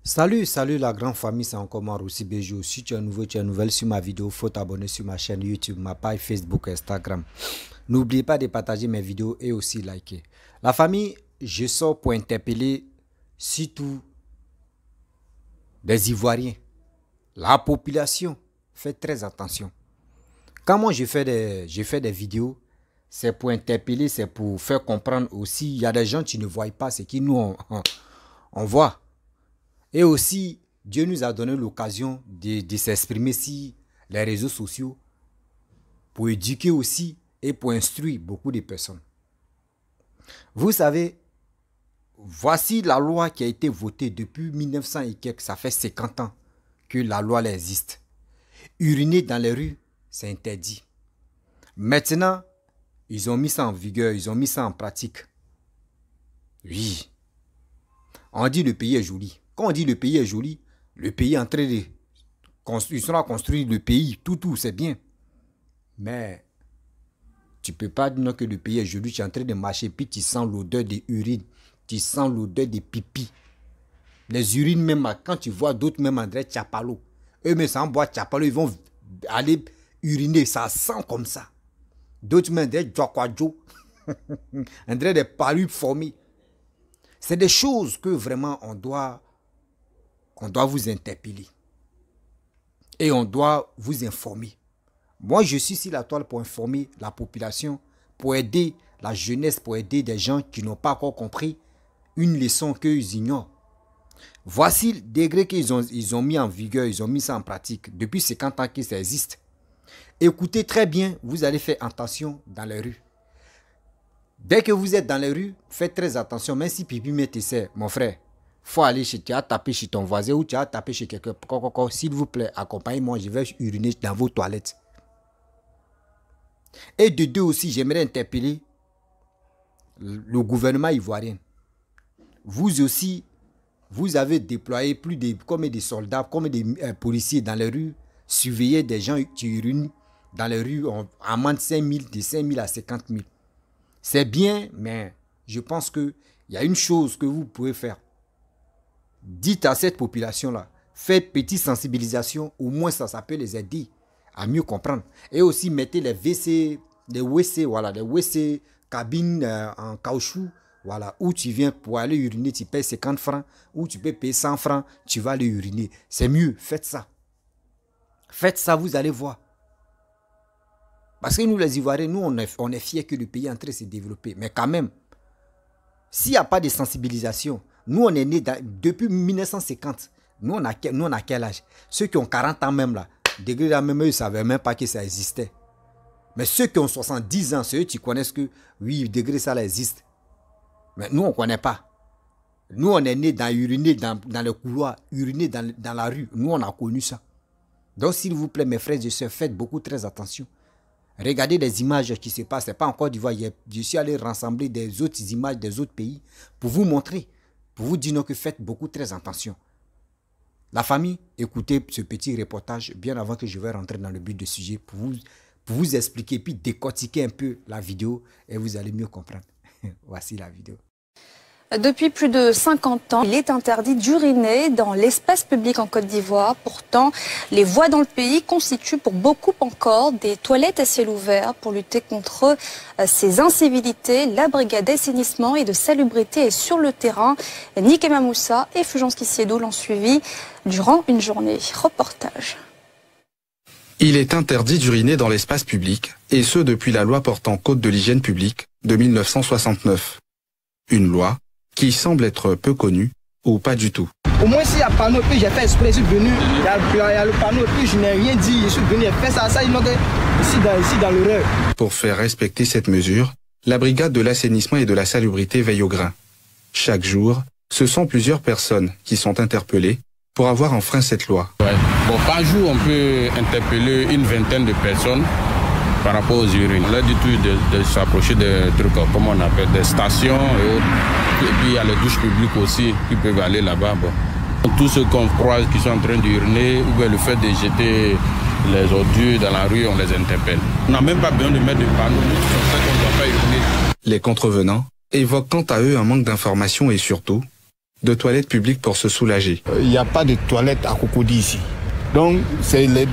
Salut la grande famille, c'est encore moi aussi Béjou. Si tu es nouveau, tu es nouvelle sur ma vidéo, faut t'abonner sur ma chaîne YouTube, ma page Facebook, Instagram. N'oubliez pas de partager mes vidéos et aussi liker. La famille, je sors pour interpeller surtout des Ivoiriens. La population, fait très attention. Quand moi je fais des vidéos, c'est pour interpeller, c'est pour faire comprendre aussi. Il y a des gens qui ne voient pas ce que nous on voit. Et aussi, Dieu nous a donné l'occasion de s'exprimer sur les réseaux sociaux pour éduquer aussi et pour instruire beaucoup de personnes. Vous savez, voici la loi qui a été votée depuis 1900 et quelques, ça fait 50 ans que la loi existe. Uriner dans les rues, c'est interdit. Maintenant, ils ont mis ça en vigueur, ils ont mis ça en pratique. Oui. On dit le pays est joli. Quand on dit le pays est joli, le pays est en train de construire, ils sont à construire le pays, tout, c'est bien. Mais tu ne peux pas dire que le pays est joli, tu es en train de marcher, puis tu sens l'odeur des urines, tu sens l'odeur des pipis. Les urines, même quand tu vois d'autres, même André Tchapalo, eux, mais sans boire Tchapalo, ils vont aller uriner, ça sent comme ça. D'autres, même André Djokwadjo, André des parures formées. C'est des choses que vraiment on doit vous interpeller. Et on doit vous informer. Moi, je suis sur la toile pour informer la population, pour aider la jeunesse, pour aider des gens qui n'ont pas encore compris une leçon qu'ils ignorent. Voici le degré qu'ils ont mis en vigueur, ils ont mis ça en pratique. Depuis 50 ans que ça existe. Écoutez très bien, vous allez faire attention dans les rues. Dès que vous êtes dans les rues, faites très attention. Même si pipi met tes mon frère, faut aller tu as tapé chez ton voisin ou tu as tapé chez quelqu'un. S'il vous plaît, accompagnez-moi, je vais uriner dans vos toilettes. Et de deux aussi, j'aimerais interpeller le gouvernement ivoirien. Vous aussi, vous avez déployé comme des soldats, comme des policiers dans les rues, surveiller des gens qui urinent dans les rues, on amende 5 000, de 5 000 à 50 000. C'est bien, mais je pense qu'il y a une chose que vous pouvez faire. Dites à cette population-là, faites petite sensibilisation, au moins ça peut les aider à mieux comprendre. Et aussi mettez les WC, voilà, les WC, cabines en caoutchouc, voilà, où tu viens pour aller uriner, tu payes 50 francs, ou tu peux payer 100 francs, tu vas aller uriner. C'est mieux, faites ça. Faites ça, vous allez voir. Parce que nous, les Ivoiriens, nous, on est fiers que le pays est en train de se développer. Mais quand même, s'il n'y a pas de sensibilisation, nous, on est nés depuis 1950. Nous, on a quel âge? Ceux qui ont 40 ans même, là, degré là même, eux, ils ne savaient même pas que ça existait. Mais ceux qui ont 70 ans, ceux qui connaissent que, oui, degré ça là existe. Mais nous, on ne connaît pas. Nous, on est nés dans uriner dans le couloir, uriner dans la rue. Nous, on a connu ça. Donc, s'il vous plaît, mes frères et sœurs, faites beaucoup très attention. Regardez les images qui se passent. Ce n'est pas encore d'Ivoire. Je suis allé rassembler des autres images des autres pays pour vous montrer, pour vous dire que faites beaucoup très attention. La famille, écoutez ce petit reportage bien avant que je vais rentrer dans le but du sujet pour vous expliquer puis décortiquer un peu la vidéo et vous allez mieux comprendre. Voici la vidéo. Depuis plus de 50 ans, il est interdit d'uriner dans l'espace public en Côte d'Ivoire. Pourtant, les voies dans le pays constituent pour beaucoup encore des toilettes à ciel ouvert. Pour lutter contre ces incivilités, la brigade d'assainissement et de salubrité est sur le terrain. Nikema Moussa et Fulgence Kissiedo l'ont suivi durant une journée. Reportage. Il est interdit d'uriner dans l'espace public, et ce depuis la loi portant code de l'hygiène publique de 1969. Une loi qui semble être peu connue ou pas du tout. Au moins s'il y a un panneau, puis j'ai fait exprès, je suis venu, il y a le panneau, puis je n'ai rien dit, je suis venu, j'ai fait ça, ils n'ont ici dans l'erreur. Pour faire respecter cette mesure, la brigade de l'assainissement et de la salubrité veille au grain. Chaque jour, ce sont plusieurs personnes qui sont interpellées pour avoir enfreint cette loi. Ouais. Bon, par jour, on peut interpeller une vingtaine de personnes par rapport aux urines. On leur dit tout de s'approcher des trucs, comme on appelle, des stations et autres. Et puis il y a les douches publiques aussi qui peuvent aller là-bas. Bon. Tous ceux qu'on croise qui sont en train d'uriner ou bien le fait de jeter les ordures dans la rue, on les interpelle. On n'a même pas besoin de mettre de panneaux, nous on sait qu'on ne doit pas uriner. Les contrevenants évoquent quant à eux un manque d'information et surtout de toilettes publiques pour se soulager. Il n'y a pas de toilettes à Cocody ici. Donc, c'est les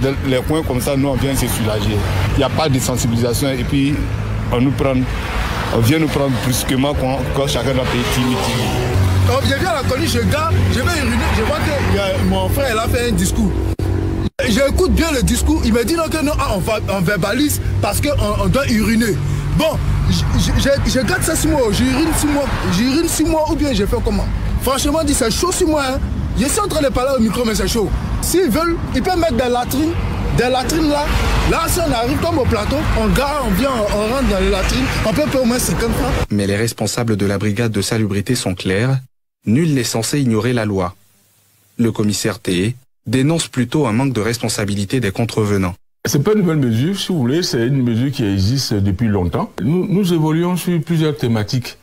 coins comme ça, nous, on vient se soulager. Il n'y a pas de sensibilisation et puis on vient nous prendre brusquement quand chacun doit payer timide. Quand je viens à la colline, je garde, je vais uriner, je vois que mon frère il a fait un discours. J'écoute bien le discours, il me dit non, que non, on verbalise parce qu'on doit uriner. Bon, je garde ça 6 mois, j'urine 6 mois ou bien je fais comment? Franchement, dit c'est chaud 6 mois. Hein. Je suis en train de parler au micro, mais c'est chaud. S'ils veulent, ils peuvent mettre des latrines là. Là, si on arrive comme au plateau, on gare, on vient, on rentre dans les latrines, on peut payer au moins 50 francs. Mais les responsables de la brigade de salubrité sont clairs, nul n'est censé ignorer la loi. Le commissaire Théé dénonce plutôt un manque de responsabilité des contrevenants. C'est pas une nouvelle mesure, si vous voulez, c'est une mesure qui existe depuis longtemps. Nous évoluons sur plusieurs thématiques.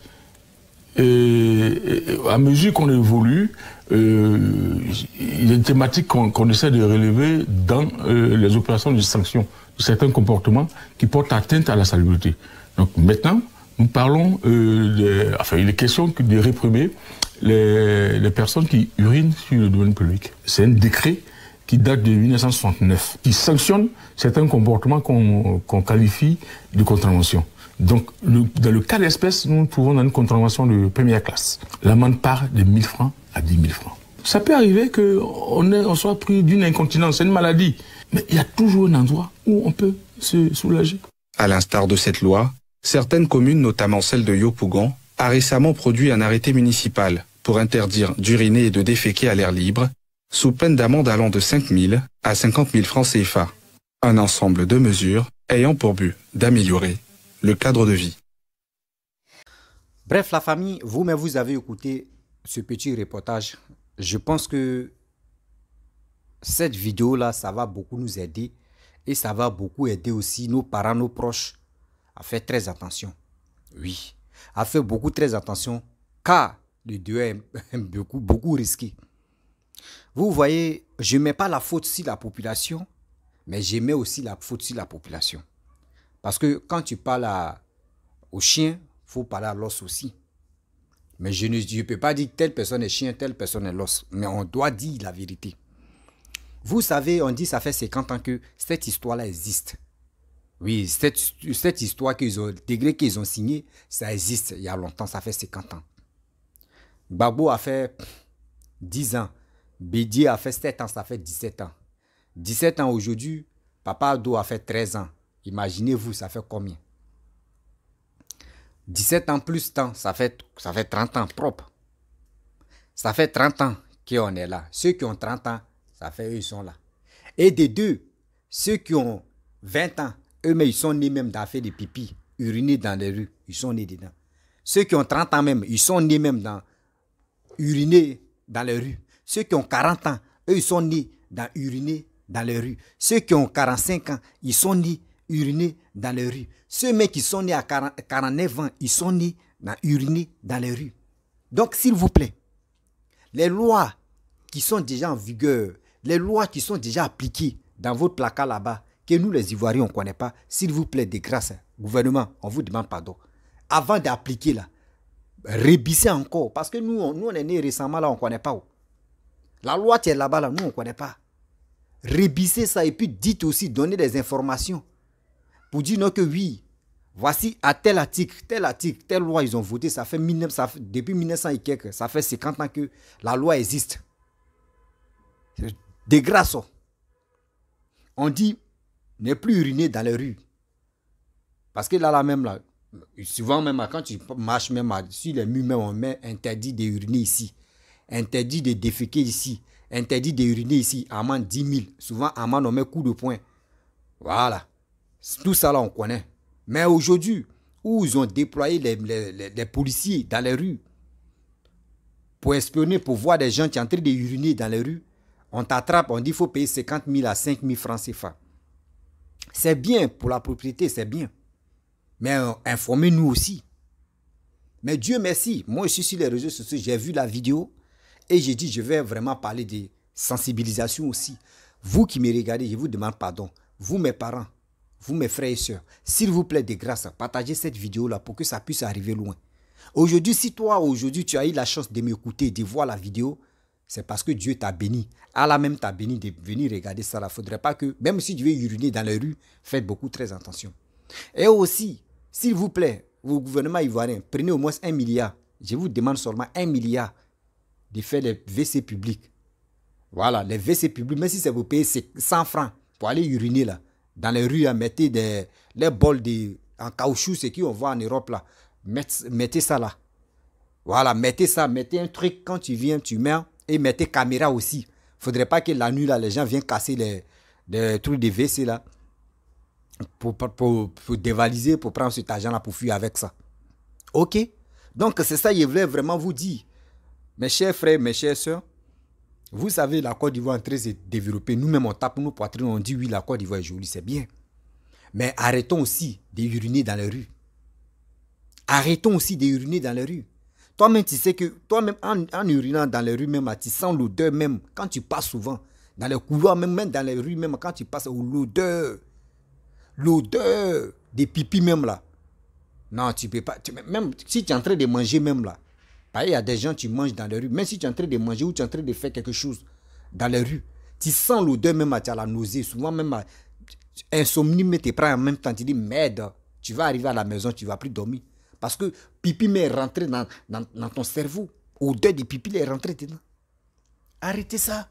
Et à mesure qu'on évolue, il y a une thématique qu'on essaie de relever dans les opérations de sanction de certains comportements qui portent atteinte à la salubrité. Donc maintenant, nous parlons, il est question de réprimer les personnes qui urinent sur le domaine public. C'est un décret qui date de 1969, qui sanctionne certains comportements qu'on qualifie de contravention. Donc, dans le cas d'espèce, nous nous trouvons dans une contravention de première classe. L'amende part de 1000 francs à 10 000 francs. Ça peut arriver qu'on soit pris d'une incontinence, c'est une maladie. Mais il y a toujours un endroit où on peut se soulager. À l'instar de cette loi, certaines communes, notamment celle de Yopougon, a récemment produit un arrêté municipal pour interdire d'uriner et de déféquer à l'air libre, sous peine d'amende allant de 5 000 à 50 000 francs CFA. Un ensemble de mesures ayant pour but d'améliorer le cadre de vie. Bref, la famille, vous-même, vous avez écouté ce petit reportage. Je pense que cette vidéo-là, ça va beaucoup nous aider et ça va beaucoup aider aussi nos parents, nos proches à faire très attention. Oui, à faire beaucoup très attention car le Dieu est beaucoup risqué. Vous voyez, je ne mets pas la faute sur la population, mais je mets aussi la faute sur la population. Parce que quand tu parles au chien, il faut parler à l'os aussi. Mais je ne peux pas dire telle personne est chien, telle personne est l'os. Mais on doit dire la vérité. Vous savez, on dit ça fait 50 ans que cette histoire-là existe. Oui, cette histoire le degré qu'ils ont signé, ça existe il y a longtemps, ça fait 50 ans. Gbagbo a fait 10 ans. Bédié a fait 7 ans, ça fait 17 ans. 17 ans aujourd'hui, Papa Ado a fait 13 ans. Imaginez-vous, ça fait combien? 17 ans plus temps, ça fait 30 ans propre. Ça fait 30 ans qu'on est là. Ceux qui ont 30 ans, ça fait eux, ils sont là. Et des deux, ceux qui ont 20 ans, eux-mêmes, ils sont nés même dans faire des pipis, uriner dans les rues. Ils sont nés dedans. Ceux qui ont 30 ans même, ils sont nés même dans uriner dans les rues. Ceux qui ont 40 ans, eux, ils sont nés dans uriner dans les rues. Ceux qui ont 45 ans, ils sont nés uriner dans les rues. Ceux mecs qui sont nés à 49 ans, ils sont nés dans uriner dans les rues. Donc, s'il vous plaît, les lois qui sont déjà en vigueur, les lois qui sont déjà appliquées dans votre placard là-bas, que nous les Ivoiriens, on ne connaît pas, s'il vous plaît, de grâce, gouvernement, on vous demande pardon. Avant d'appliquer là, rébissez encore. Parce que nous on est nés récemment là, on ne connaît pas. La loi qui est là-bas, là, nous, on ne connaît pas. Rébissez ça et puis dites aussi, donnez des informations. Pour dire non que oui, voici à tel article, telle loi ils ont voté, depuis 1900 et quelques, ça fait 50 ans que la loi existe. De grâce, on dit ne plus uriner dans les rues. Parce que là même, là, souvent même quand tu marches même sur les murs, même, on met interdit d'uriner ici, interdit de déféquer ici, interdit d'uriner ici, amende 10 000. Souvent, amende, on met coup de poing. Voilà. Tout ça là, on connaît. Mais aujourd'hui, où ils ont déployé les policiers dans les rues pour espionner, pour voir des gens qui sont en train de uriner dans les rues, on t'attrape, on dit qu'il faut payer 50 000 à 5 000 francs CFA. C'est bien pour la propriété, c'est bien. Mais informez-nous aussi. Mais Dieu merci, moi je suis sur les réseaux sociaux, j'ai vu la vidéo et j'ai dit je vais vraiment parler de sensibilisation aussi. Vous qui me regardez, je vous demande pardon. Vous mes parents, vous mes frères et sœurs, s'il vous plaît de grâce, partagez cette vidéo là pour que ça puisse arriver loin. Aujourd'hui, si toi, aujourd'hui, tu as eu la chance de m'écouter, de voir la vidéo, c'est parce que Dieu t'a béni. Allah même t'a béni de venir regarder ça. Il ne faudrait pas que, même si tu veux uriner dans les rues, faites beaucoup très attention. Et aussi, s'il vous plaît, vos gouvernements ivoiriens, prenez au moins 1 milliard. Je vous demande seulement 1 milliard de faire les WC publics. Voilà, les WC publics, même si c'est vous payer 100 francs pour aller uriner là, dans les rues, mettez les bols en caoutchouc, ce qu'on voit en Europe là. Mettez ça là. Voilà, mettez ça, mettez un truc quand tu viens, tu mets et mettez caméra aussi. Il ne faudrait pas que la nuit là, les gens viennent casser les trucs de WC là pour dévaliser, pour prendre cet argent là pour fuir avec ça. Ok? Donc c'est ça, je voulais vraiment vous dire. Mes chers frères, mes chères soeurs, vous savez, la Côte d'Ivoire est en train de se développer. Nous-mêmes, on tape nos poitrines, on dit oui, la Côte d'Ivoire est jolie, c'est bien. Mais arrêtons aussi d'uriner dans les rues. Arrêtons aussi d'uriner dans les rues. Toi-même, tu sais que, toi-même, en urinant dans les rues, même, tu sens l'odeur même, quand tu passes souvent, dans les couloirs, même dans les rues, même quand tu passes, l'odeur des pipis même là. Non, tu peux pas, même si tu es en train de manger même là, il y a des gens qui mangent dans les rues, même si tu es en train de manger ou tu es en train de faire quelque chose dans les rues, tu sens l'odeur même, tu as la nausée, souvent même, insomnie, mais tu prends en même temps, tu dis, merde, tu vas arriver à la maison, tu ne vas plus dormir. Parce que pipi est rentré dans ton cerveau. L'odeur de pipi est rentré dedans. Arrêtez ça.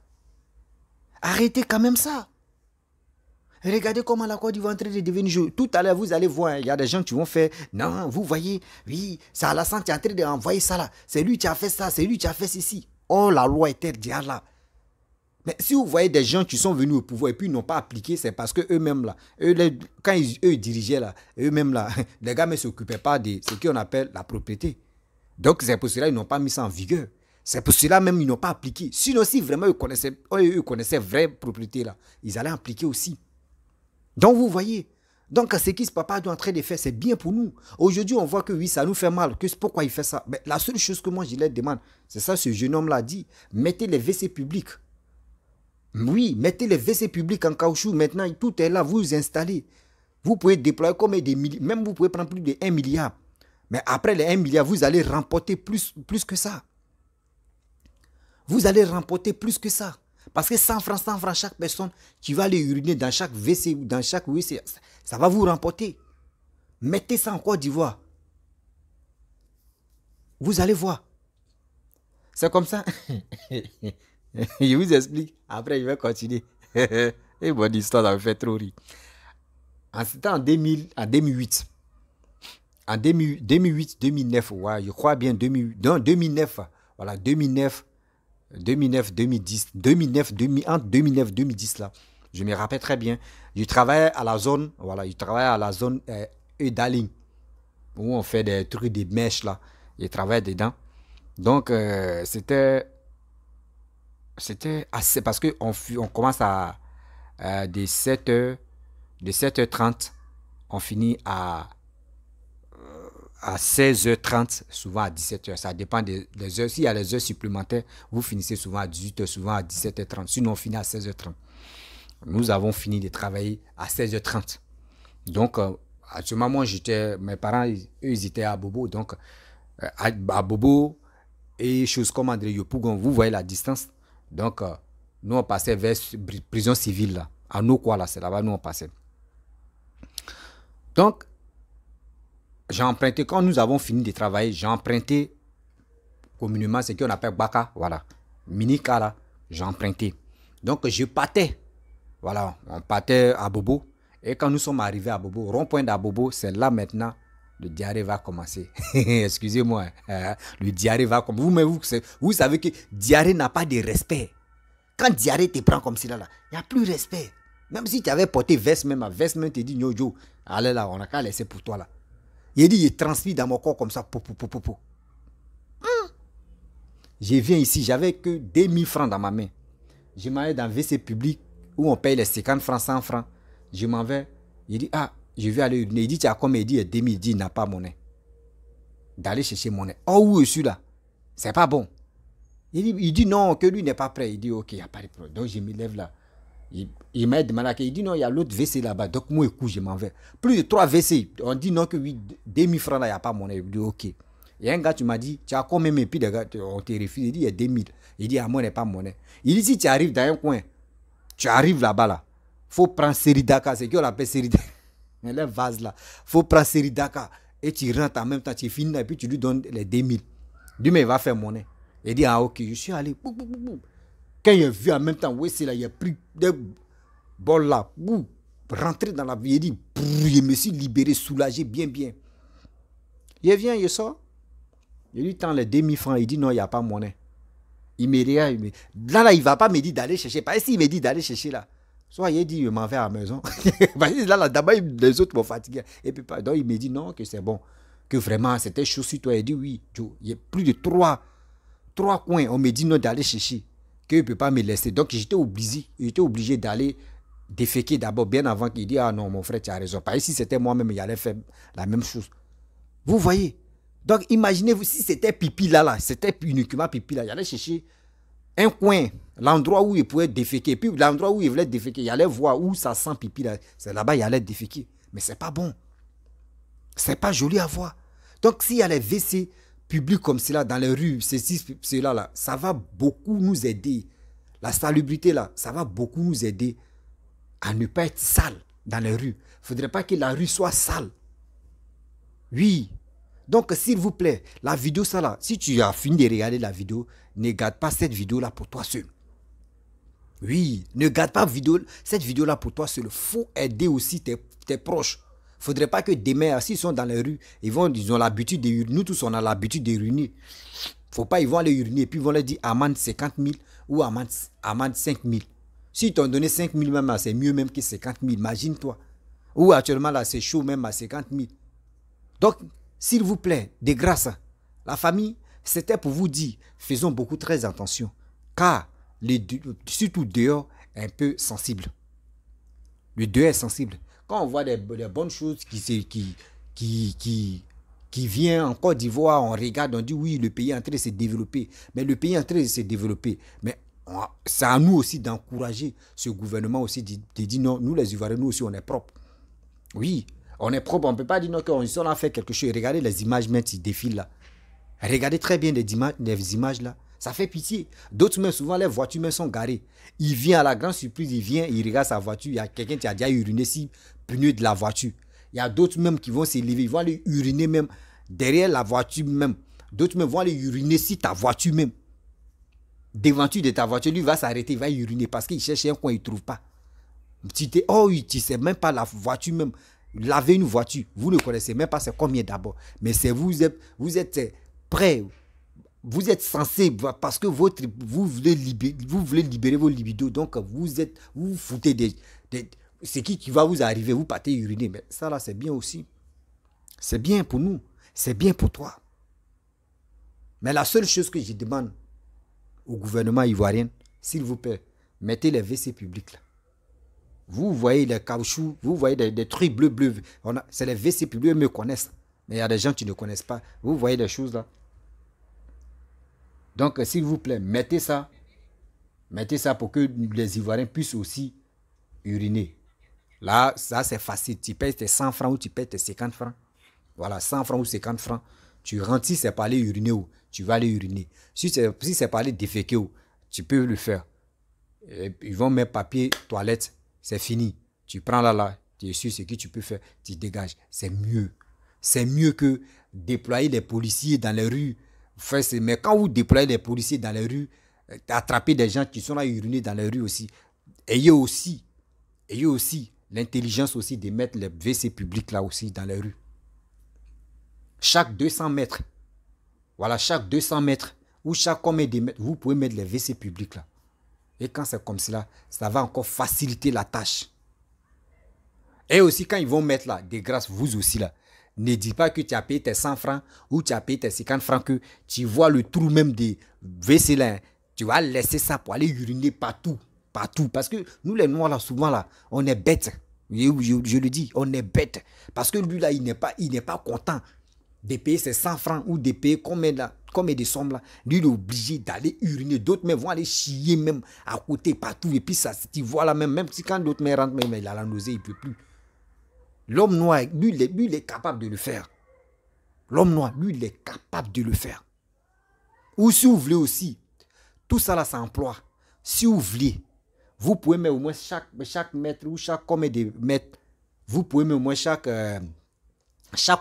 Arrêtez quand même ça. Regardez comment la Côte d'Ivoire est en train de devenir jeu. Tout à l'heure, vous allez voir, il y a des gens qui vont faire, non, vous voyez, oui, c'est Alassane qui est en train d'envoyer ça là. C'est lui qui a fait ça, c'est lui qui a fait ceci. Oh, la loi était déjà là. Mais si vous voyez des gens qui sont venus au pouvoir et puis ils n'ont pas appliqué, c'est parce qu'eux-mêmes là, quand eux dirigeaient là, eux-mêmes là, les gars ne s'occupaient pas de ce qu'on appelle la propriété. Donc c'est pour cela qu'ils n'ont pas mis ça en vigueur. C'est pour cela même ils n'ont pas appliqué. Sinon si vraiment eux connaissaient vraie propriété là, ils allaient appliquer aussi. Donc vous voyez, donc ce qui se papa est en train de faire, c'est bien pour nous. Aujourd'hui on voit que oui, ça nous fait mal. Pourquoi il fait ça? Mais la seule chose que moi je leur demande, c'est ça ce jeune homme là dit, mettez les WC publics. Oui, mettez les WC publics en caoutchouc. Maintenant, tout est là. Vous installez. Vous pouvez déployer comme des milliards. Même vous pouvez prendre plus de 1 milliard. Mais après les 1 milliard, vous allez remporter plus que ça. Vous allez remporter plus que ça. Parce que 100 francs chaque personne qui va aller uriner dans chaque WC ou dans chaque WC, ça va vous remporter. Mettez ça en Côte d'Ivoire. Vous allez voir. C'est comme ça. Je vous explique. Après, je vais continuer. Et bonne histoire, ça me fait trop rire. C'était en 2008. En 2008, 2009, ouais, je crois bien 2009. Voilà, 2009, 2010. Entre 2009 2010 là. Je me rappelle très bien. Je travaillais à la zone, voilà, Edaling, où on fait des trucs de mèches là. Je travaillais dedans. Donc, c'était assez, parce qu'on commence à de 7h30, on finit à 16h30, souvent à 17h. Ça dépend des heures. S'il y a les heures supplémentaires, vous finissez souvent à 18h, souvent à 17h30. Sinon, on finit à 16h30. Nous avons fini de travailler à 16h30. Donc, à ce moment, mes parents, eux, ils étaient à Bobo. Donc, à Bobo et choses comme André Yopougon, vous voyez la distance. Donc, nous, on passait vers prison civile, là. À nous, quoi, là, c'est là-bas, nous, on passait. Donc, j'ai emprunté, quand nous avons fini de travailler, j'ai emprunté communément ce qu'on appelle Baka, voilà. Minika, là, j'ai emprunté. Donc, je partais, voilà, on partait à Bobo. Et quand nous sommes arrivés à Bobo, rond-point d'Abobo, c'est là maintenant, le diarrhée va commencer. Excusez-moi, le diarrhée va commencer. Vous savez que diarrhée n'a pas de respect. Quand diarrhée te prend comme cela, il n'y a plus de respect. Même si tu avais porté veste même, te dit, Nyojo, allez là, on n'a qu'à laisser pour toi là. Il dit, il transpire dans mon corps comme ça. Je viens ici, j'avais que 2000 francs dans ma main. Je m'en vais dans le WC public où on paye les 50 francs, 100 francs. Je m'en vais. Il dit, ah, je vais aller. Il dit, tu as combien? Il dit, 2000. Il dit, il n'a pas monnaie. D'aller chercher monnaie. Oh, où je suis là? C'est pas bon. Il dit non, que lui n'est pas prêt. Il dit, ok, il n'y a pas de problème. Donc, je me lève là. Il m'a demandé, il dit non, il y a l'autre WC là-bas. Donc, moi, écoute, je m'en vais. Plus de 3 WC. On dit non, que oui, 2000 francs là, il n'y a pas monnaie. Il dit, ok. Et un gars, tu m'as dit, tu as combien, mais puis les gars, on te refuse. Il dit, il y a 2000. Il dit, à moi, n'est pas monnaie. Il dit, si tu arrives dans un coin, tu arrives là-bas, là, faut prendre Seridaka, c'est qu'on appelle Seridaka. Le vase là, faut prendre Seridaka. Et tu rentres en même temps, tu finis, et puis tu lui donnes les 2000. Lui, mais il va faire monnaie. Il dit, ah ok, je suis allé. Bou, bou, bou, bou. Quand il a vu en même temps, oui, c'est là, il a pris des bols là, bou, rentré dans la vie, il dit, je me suis libéré, soulagé, bien, bien. Il vient, il sort. Il lui tend les 2000 francs, il dit, non, il n'y a pas monnaie. Il me regarde, là, il ne va pas me dire d'aller chercher. Pas s'il me dit d'aller chercher là. Soit il dit, je m'en vais à la maison. là, d'abord, les autres m'ont fatigué. Et puis, donc, il me dit non, que c'est bon. Que vraiment, c'était chaud sur toi. Il dit, oui, Joe, il y a plus de trois coins. On me dit non d'aller chercher. Qu'il ne peut pas me laisser. Donc, j'étais obligé d'aller déféquer d'abord, bien avant qu'il dise, ah non, mon frère, tu as raison. Pas si c'était moi-même, il allait faire la même chose. Vous voyez? Donc, imaginez-vous, si c'était pipi là, c'était uniquement pipi là, il allait chercher un coin, l'endroit où il pouvait déféquer, puis l'endroit où il voulait déféquer, il allait voir où ça sent pipi là, c'est là-bas il allait déféquer. Mais c'est pas bon. C'est pas joli à voir. Donc s'il y a les WC publics comme cela dans les rues, cela là, ça va beaucoup nous aider. La salubrité là, ça va beaucoup nous aider à ne pas être sale dans les rues. Il ne faudrait pas que la rue soit sale. Oui. Donc, s'il vous plaît, la vidéo, ça là, si tu as fini de regarder la vidéo, ne garde pas cette vidéo-là pour toi seul. Oui, ne garde pas cette vidéo-là pour toi seul. Il faut aider aussi tes proches. Il ne faudrait pas que demain, s'ils sont dans les rues, ils ont l'habitude de uriner. Nous tous, on a l'habitude de uriner. Il ne faut pas, ils vont aller uriner et puis ils vont leur dire amende 50 000 ou amende 5 000. Si t'ont donné 5 000 même, c'est mieux même que 50 000. Imagine-toi. Ou actuellement, là, c'est chaud même à 50 000. Donc, s'il vous plaît, de grâce, la famille, c'était pour vous dire, faisons beaucoup très attention, car surtout dehors, un peu sensible. Le dehors est sensible. Quand on voit des bonnes choses qui viennent en Côte d'Ivoire, on regarde, on dit oui, le pays est en train de se développer. Mais le pays est en train de se développer. Mais c'est à nous aussi d'encourager ce gouvernement aussi, de dire non, nous les Ivoiriens, nous aussi, on est propres. Oui. On est propre, on ne peut pas dire non, qu'on a fait quelque chose. Regardez les images même qui défilent là. Regardez très bien les images là. Ça fait pitié. D'autres même, souvent, les voitures même sont garées. Il vient à la grande surprise, il regarde sa voiture. Il y a quelqu'un qui a déjà uriné si pneu de la voiture. Il y a d'autres même qui vont s'élever. Ils vont aller uriner même derrière la voiture même. D'autres même vont aller uriner si ta voiture même. Devanture de ta voiture, lui va s'arrêter, il va uriner parce qu'il cherche un coin, il ne trouve pas. Tu ne sais même pas la voiture même. Laver une voiture, vous ne connaissez même pas c'est combien d'abord. Mais c'est vous êtes prêt, vous êtes censé, parce que vous voulez libérer vos libidos, donc vous foutez ce qui va vous arriver, vous partez uriner. Mais ça là, c'est bien aussi. C'est bien pour nous, c'est bien pour toi. Mais la seule chose que je demande au gouvernement ivoirien, s'il vous plaît, mettez les WC publics là. Vous voyez les caoutchoucs, vous voyez des trucs bleus. C'est les WC publics, eux me connaissent. Mais il y a des gens qui ne connaissent pas. Vous voyez des choses là. Donc, s'il vous plaît, mettez ça pour que les Ivoiriens puissent aussi uriner. Là, ça c'est facile. Tu payes tes 100 francs ou tu payes tes 50 francs. Voilà, 100 francs ou 50 francs. Tu rentres, si c'est pas aller uriner ou tu vas aller uriner. Si c'est pas aller déféquer ou tu peux le faire. Et ils vont mettre papier, toilette. C'est fini. Tu prends là, tu es sûr ce que tu peux faire, tu dégages. C'est mieux. C'est mieux que déployer les policiers dans les rues. Mais quand vous déployez les policiers dans les rues, attraper des gens qui sont là uriner dans les rues aussi, ayez aussi l'intelligence aussi de mettre les WC publics là aussi dans les rues. Chaque 200 mètres, voilà, chaque 200 mètres, ou chaque combien de mètres, vous pouvez mettre les WC publics là. Et quand c'est comme cela, ça va encore faciliter la tâche. Et aussi, quand ils vont mettre là, de grâce, vous aussi là, ne dis pas que tu as payé tes 100 francs ou tu as payé tes 50 francs, que tu vois le trou même des WC là. Tu vas laisser ça pour aller uriner partout. Partout. Parce que nous, les Noirs là, souvent là, on est bêtes. Je le dis, on est bêtes. Parce que lui là, il n'est pas content de payer ses 100 francs ou de payer combien de sommes là. Lui, il est obligé d'aller uriner. D'autres même vont aller chier même à côté, partout. Et puis ça, tu vois là, même si quand d'autres même rentrent, même il a la nausée, il ne peut plus. L'homme noir, lui, il est capable de le faire. L'homme noir, lui, il est capable de le faire. Ou si vous voulez aussi, tout ça là, ça emploie. Si vous voulez, vous pouvez mettre au moins chaque mètre ou chaque combien de mètres, vous pouvez mettre au moins chaque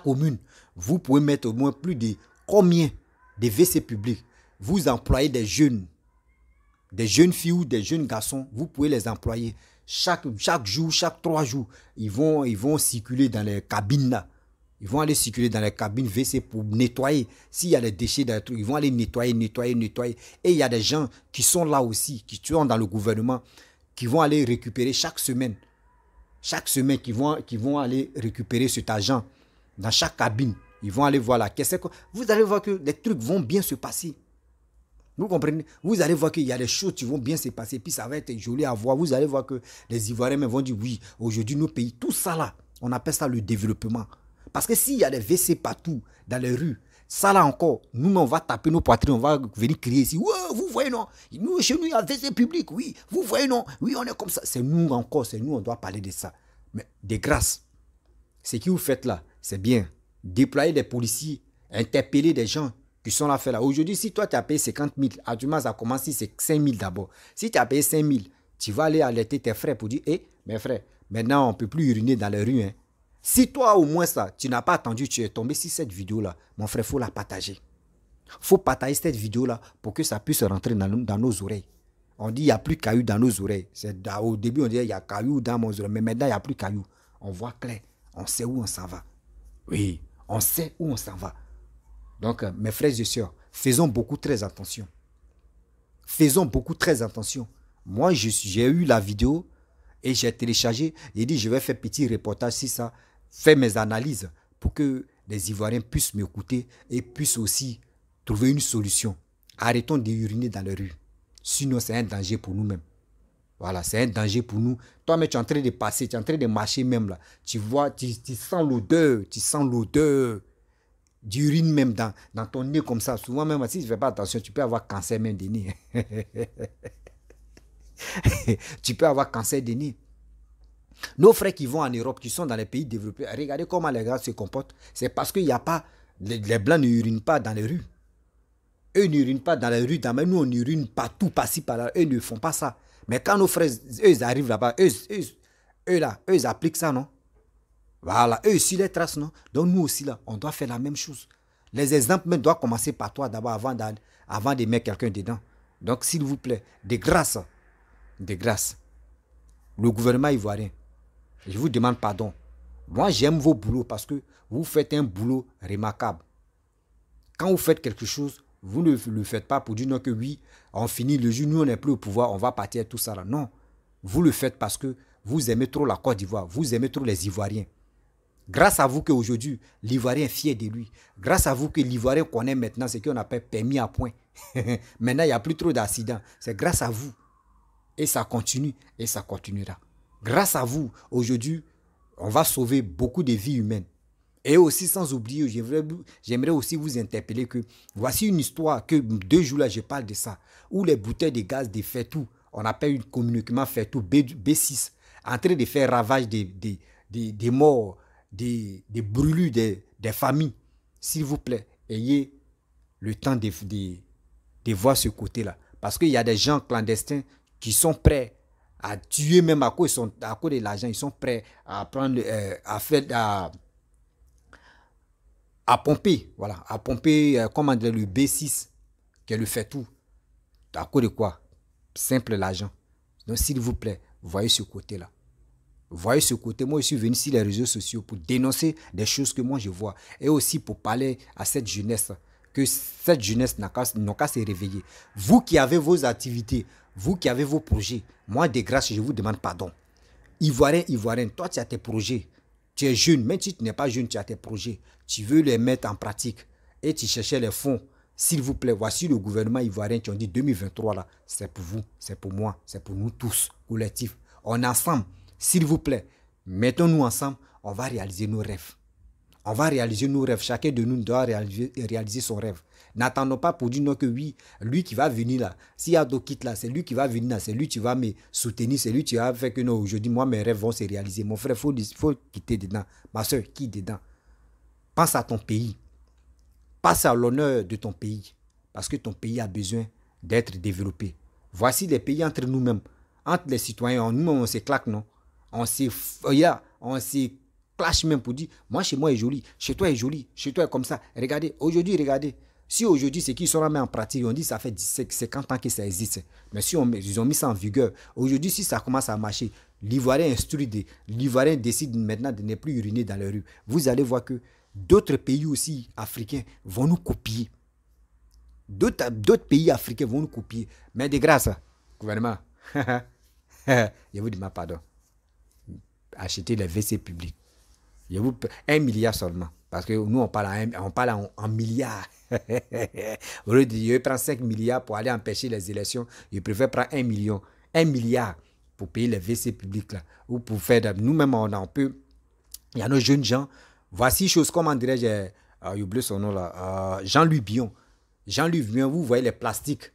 commune, vous pouvez mettre au moins plus de combien de WC publics. Vous employez des jeunes filles ou des jeunes garçons, vous pouvez les employer. Chaque jour, chaque 3 jours, ils vont circuler dans les cabines là. Ils vont aller circuler dans les cabines WC pour nettoyer. S'il y a des déchets, ils vont aller nettoyer. Et il y a des gens qui sont là aussi, qui sont dans le gouvernement, qui vont aller récupérer chaque semaine, qui vont aller récupérer cet argent dans chaque cabine. Ils vont aller voir la caisse. Vous allez voir que les trucs vont bien se passer. Vous comprenez? Vous allez voir qu'il y a des choses qui vont bien se passer. Puis ça va être joli à voir. Vous allez voir que les Ivoiriens vont dire oui, aujourd'hui nos pays, tout ça là, on appelle ça le développement. Parce que s'il y a des WC partout dans les rues, ça là encore, nous on va taper nos poitrines, on va venir crier ici. Ouais, vous voyez non, nous chez nous il y a WC public, oui, vous voyez non, oui on est comme ça. C'est nous encore, c'est nous on doit parler de ça. Mais de grâce, ce que vous faites là, c'est bien. Déployer des policiers, interpeller des gens qui sont là faire là. Aujourd'hui, si toi tu as payé 50 000, actuellement ça commence, c'est 5 000 d'abord. Si tu as payé 5 000, tu vas aller alerter tes frères pour dire, mes frères, maintenant on ne peut plus uriner dans les rues. Hein. Si toi au moins ça, tu n'as pas attendu, tu es tombé sur cette vidéo-là, mon frère, il faut la partager. Il faut partager cette vidéo-là pour que ça puisse rentrer dans nos oreilles. On dit il n'y a plus de cailloux dans nos oreilles. Au début, on disait il y a cailloux dans mon oreille, mais maintenant il n'y a plus de cailloux. On voit clair, on sait où on s'en va. Oui, on sait où on s'en va. Donc, mes frères et sœurs, faisons beaucoup très attention. Faisons beaucoup très attention. Moi, j'ai eu la vidéo et j'ai téléchargé. J'ai dit, je vais faire petit reportage sur ça, faire mes analyses pour que les Ivoiriens puissent m'écouter et puissent aussi trouver une solution. Arrêtons d'uriner dans les rues. Sinon, c'est un danger pour nous-mêmes. Voilà, c'est un danger pour nous. Toi-même, tu es en train de passer, tu es en train de marcher même là. Tu vois, tu sens l'odeur d'urine même dans ton nez comme ça. Souvent même, si tu ne fais pas attention, tu peux avoir cancer même des nez. Tu peux avoir cancer des nez. Nos frères qui vont en Europe, qui sont dans les pays développés, regardez comment les gars se comportent. C'est parce qu'il n'y a pas, les Blancs n'urinent pas dans les rues. Eux n'urinent pas dans les rues. Mais nous, on urine partout, par-ci, par-là. Eux ne font pas ça. Mais quand nos frères, eux, ils arrivent là-bas, eux, ils appliquent ça, non? Voilà, eux aussi les traces, non? Donc nous aussi, là, on doit faire la même chose. Les exemples même doivent commencer par toi d'abord avant de mettre quelqu'un dedans. Donc, s'il vous plaît, de grâce, le gouvernement ivoirien, je vous demande pardon. Moi, j'aime vos boulots parce que vous faites un boulot remarquable. Quand vous faites quelque chose, vous ne le faites pas pour dire non que oui, on finit le jour, nous on n'est plus au pouvoir, on va partir tout ça là. Non, vous le faites parce que vous aimez trop la Côte d'Ivoire, vous aimez trop les Ivoiriens. Grâce à vous qu'aujourd'hui, l'Ivoirien est fier de lui. Grâce à vous que l'Ivoirien connaît maintenant ce qu'on appelle permis à point. Maintenant, il n'y a plus trop d'accidents. C'est grâce à vous. Et ça continue et ça continuera. Grâce à vous, aujourd'hui, on va sauver beaucoup de vies humaines. Et aussi, sans oublier, j'aimerais aussi vous interpeller que voici une histoire que 2 jours là, je parle de ça, où les bouteilles de gaz de Fetou, on appelle communément Fetou B6, en train de faire ravage des morts, des brûlures des familles. S'il vous plaît, ayez le temps de voir ce côté-là. Parce qu'il y a des gens clandestins qui sont prêts à tuer même à cause de l'argent. Ils sont prêts à prendre, à pomper, voilà, à pomper, comment dire, le B6, qui est le Fetou. À cause de quoi? Simple l'argent. Donc, s'il vous plaît, voyez ce côté-là. Voyez ce côté. Moi, je suis venu sur les réseaux sociaux pour dénoncer des choses que moi, je vois. Et aussi pour parler à cette jeunesse, que cette jeunesse n'a qu'à se réveiller. Vous qui avez vos activités, vous qui avez vos projets, moi, de grâce, je vous demande pardon. Ivoirien, toi, tu as tes projets. Tu es jeune, même si tu n'es pas jeune, tu as tes projets. Tu veux les mettre en pratique et tu cherchais les fonds. S'il vous plaît, voici le gouvernement ivoirien qui ont dit 2023, là, c'est pour vous, c'est pour moi, c'est pour nous tous, collectifs. On est ensemble. S'il vous plaît, mettons-nous ensemble, on va réaliser nos rêves. On va réaliser nos rêves. Chacun de nous doit réaliser son rêve. N'attendons pas pour dire non que oui, lui qui va venir là, s'il y a d'autres kits là, c'est lui qui va venir là, c'est lui qui va me soutenir, c'est lui qui va faire que non, aujourd'hui, moi, mes rêves vont se réaliser. Mon frère, il faut quitter dedans. Ma soeur, quitte dedans. Pense à ton pays. passe à l'honneur de ton pays. Parce que ton pays a besoin d'être développé. Voici les pays entre nous-mêmes. Entre les citoyens, nous-mêmes, on se claque, non? On se clash même pour dire, moi, chez moi est joli, chez toi est joli, chez toi est comme ça. Regardez, aujourd'hui, regardez. Si aujourd'hui, ceux qui sont là en pratique, on dit que ça fait 50 ans que ça existe. Mais si ils ont mis ça en vigueur, aujourd'hui, si ça commence à marcher, l'Ivoirien l'Ivoirien décide maintenant de ne plus uriner dans les rues. Vous allez voir que d'autres pays aussi africains vont nous copier. D'autres pays africains vont nous copier. Mais de grâce, gouvernement, je vous demande pardon. Achetez les WC publics. 1 milliard seulement. Parce que nous, on parle en milliards. Au lieu de je prends 5 milliards pour aller empêcher les élections, je préfère prendre 1 million. 1 milliard pour payer les WC publics. Là, ou pour faire... Nous-mêmes, on peut... Il y a nos jeunes gens. Voici chose, comment dirais-je... j'ai oublié son nom là. Jean-Louis Bion. Jean-Louis Bion, vous voyez les plastiques.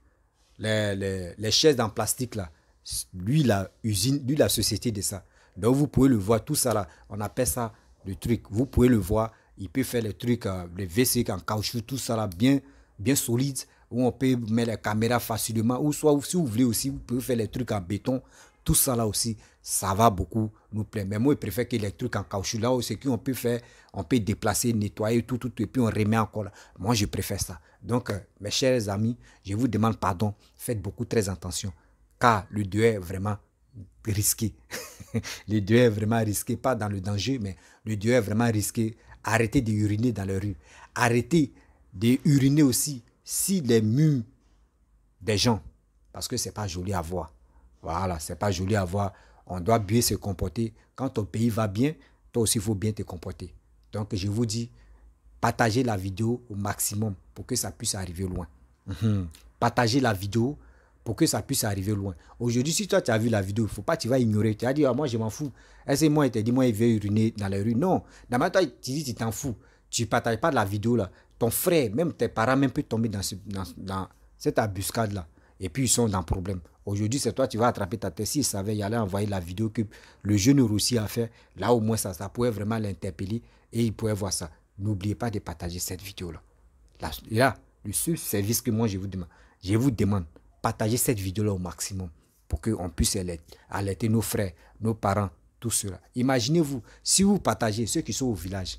Les chaises en plastique là. Lui, la usine, lui, la société de ça. Donc, vous pouvez le voir, tout ça là. On appelle ça le truc. Vous pouvez le voir. Il peut faire les trucs, les WC en caoutchouc, tout ça là, bien solide, où on peut mettre la caméra facilement. Ou soit, si vous voulez aussi, vous pouvez faire les trucs en béton. Tout ça là aussi, ça va beaucoup nous plaire. Mais moi, je préfère que les trucs en caoutchouc là, c'est qu'on peut faire, on peut déplacer, nettoyer, tout, et puis on remet encore là. Moi, je préfère ça. Donc, mes chers amis, je vous demande pardon. Faites beaucoup très attention. Car le deuil est vraiment risqué. Le deuil est vraiment risqué, pas dans le danger, mais le deuil est vraiment risqué. Arrêtez de uriner dans les rues. Arrêtez de uriner aussi si les murs des gens. Parce que ce n'est pas joli à voir. Voilà, ce n'est pas joli à voir. On doit bien se comporter. Quand ton pays va bien, toi aussi, il faut bien te comporter. Donc, je vous dis, partagez la vidéo au maximum pour que ça puisse arriver loin. Partagez la vidéo pour que ça puisse arriver loin. Aujourd'hui, si toi, tu as vu la vidéo, il ne faut pas que tu vas ignorer. Tu as dit, ah, moi, je m'en fous. Est-ce que moi, il t'a dit, moi, il veut uriner dans les rues? Non. D'abord, toi, tu dis, tu t'en fous. Tu ne partages pas la vidéo, là. Ton frère, même tes parents, même peuvent tomber dans cette embuscade-là. Et puis, ils sont dans le problème. Aujourd'hui, c'est toi, tu vas attraper ta tête. S'il savait, il allait envoyer la vidéo que le jeune Russie a fait. Là, au moins, ça pourrait vraiment l'interpeller et il pourrait voir ça. N'oubliez pas de partager cette vidéo-là. Là, le seul service que moi, je vous demande, partagez cette vidéo-là au maximum pour qu'on puisse alerter nos frères, nos parents, tout cela. Imaginez-vous, si vous partagez ceux qui sont au village,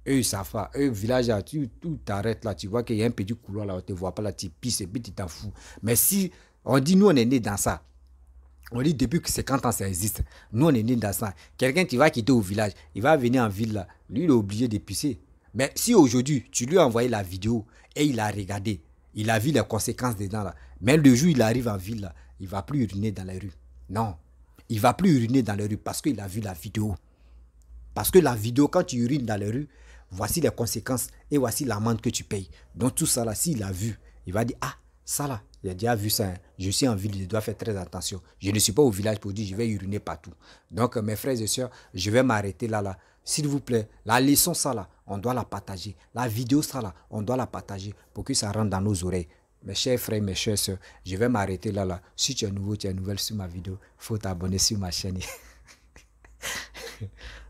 eux, ils savent pas. Eux, village, tu t'arrêtes là, tu vois qu'il y a un petit couloir là, on ne te voit pas là, tu pisses et puis tu t'en fous. Mais si on dit, nous, on est né dans ça, on dit depuis que 50 ans ça existe, nous, on est né dans ça. Quelqu'un qui va quitter au village, il va venir en ville là, lui, il est obligé de pisser. Mais si aujourd'hui, tu lui as envoyé la vidéo et il a regardé, il a vu les conséquences dedans là, mais le jour où il arrive en ville là, il ne va plus uriner dans les rues. Non, il ne va plus uriner dans les rues parce qu'il a vu la vidéo. Parce que la vidéo, quand tu urines dans les rues, voici les conséquences et voici l'amende que tu payes. Donc tout ça là, s'il a vu, il va dire, ah, ça là, il a déjà vu ça, hein. Je suis en ville, je dois faire très attention. Je ne suis pas au village pour dire, je vais uriner partout. Donc mes frères et sœurs, je vais m'arrêter là. S'il vous plaît, la leçon ça là, on doit la partager. La vidéo ça là, on doit la partager pour que ça rentre dans nos oreilles. Mes chers frères, mes chères sœurs, je vais m'arrêter là. Si tu es nouveau, tu es nouvelle sur ma vidéo, il faut t'abonner sur ma chaîne.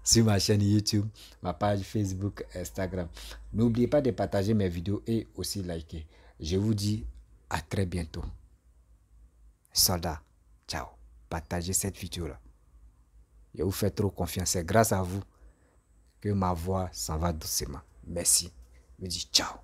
Sur ma chaîne YouTube, ma page Facebook, Instagram. N'oubliez pas de partager mes vidéos et aussi liker. Je vous dis à très bientôt. Soldats, ciao. Partagez cette vidéo-là. Je vous fais trop confiance. C'est grâce à vous que ma voix s'en va doucement. Merci. Je vous dis ciao.